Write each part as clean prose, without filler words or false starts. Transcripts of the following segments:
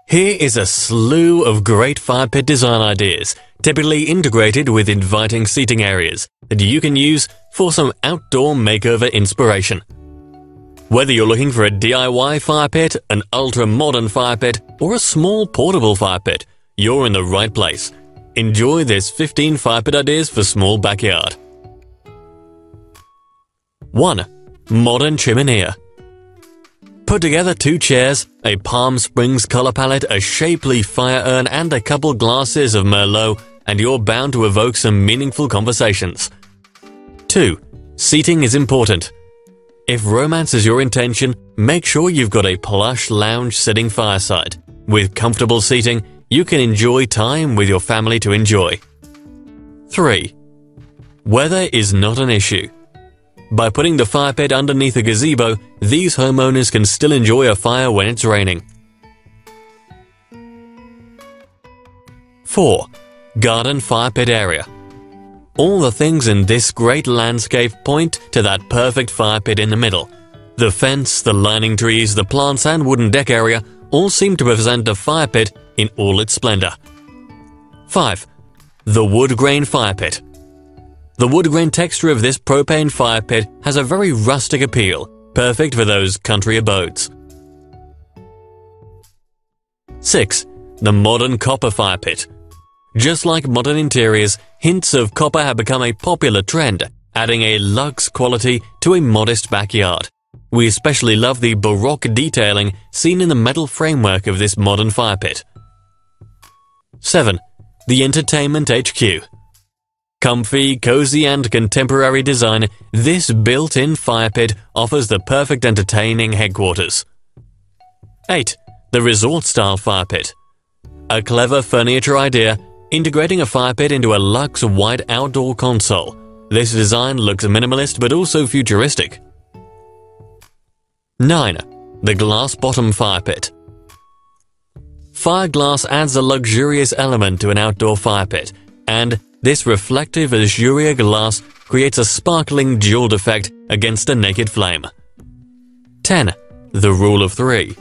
Here is a slew of great fire pit design ideas, typically integrated with inviting seating areas that you can use for some outdoor makeover inspiration. Whether you're looking for a DIY fire pit, an ultra-modern fire pit, or a small portable fire pit, you're in the right place. Enjoy this 15 fire pit ideas for small backyard. 1. Modern chimenea. Put together 2 chairs, a Palm Springs color palette, a shapely fire urn, and a couple glasses of Merlot, and you're bound to evoke some meaningful conversations. 2. Seating is important. If romance is your intention, make sure you've got a plush lounge sitting fireside. With comfortable seating, you can enjoy time with your family to enjoy. 3. Weather is not an issue. By putting the fire pit underneath a gazebo, these homeowners can still enjoy a fire when it's raining. 4. Garden fire pit area. All the things in this great landscape point to that perfect fire pit in the middle. The fence, the lining trees, the plants and wooden deck area all seem to present a fire pit in all its splendor. 5. The wood grain fire pit. The wood grain texture of this propane fire pit has a very rustic appeal, perfect for those country abodes. 6. The modern copper fire pit. Just like modern interiors, hints of copper have become a popular trend, adding a luxe quality to a modest backyard. We especially love the Baroque detailing seen in the metal framework of this modern fire pit. 7. The Entertainment HQ. Comfy, cozy and contemporary design, this built-in fire pit offers the perfect entertaining headquarters. 8. The resort-style fire pit. A clever furniture idea, integrating a fire pit into a luxe white outdoor console. This design looks minimalist but also futuristic. 9. The glass-bottom fire pit. Fire glass adds a luxurious element to an outdoor fire pit, and this reflective azure glass creates a sparkling jeweled effect against a naked flame. 10. The Rule of 3.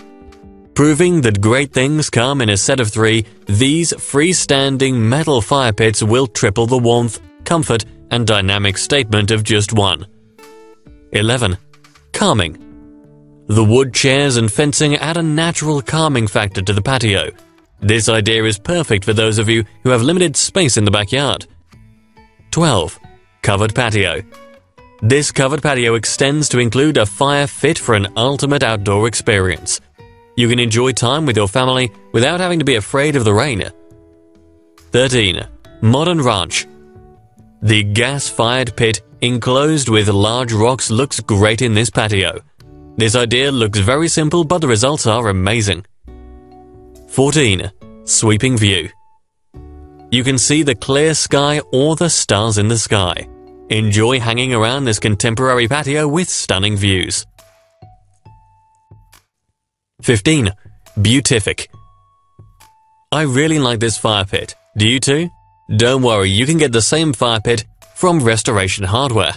Proving that great things come in a set of 3, these freestanding metal fire pits will triple the warmth, comfort, and dynamic statement of just 1. 11. Calming. The wood chairs and fencing add a natural calming factor to the patio. This idea is perfect for those of you who have limited space in the backyard. 12. Covered patio. This covered patio extends to include a fire fit for an ultimate outdoor experience. You can enjoy time with your family without having to be afraid of the rain. 13. Modern ranch. The gas-fired pit enclosed with large rocks looks great in this patio. This idea looks very simple, but the results are amazing. 14. Sweeping view. You can see the clear sky or the stars in the sky. Enjoy hanging around this contemporary patio with stunning views. 15. Beautific. I really like this fire pit. Do you too? Don't worry, you can get the same fire pit from Restoration Hardware.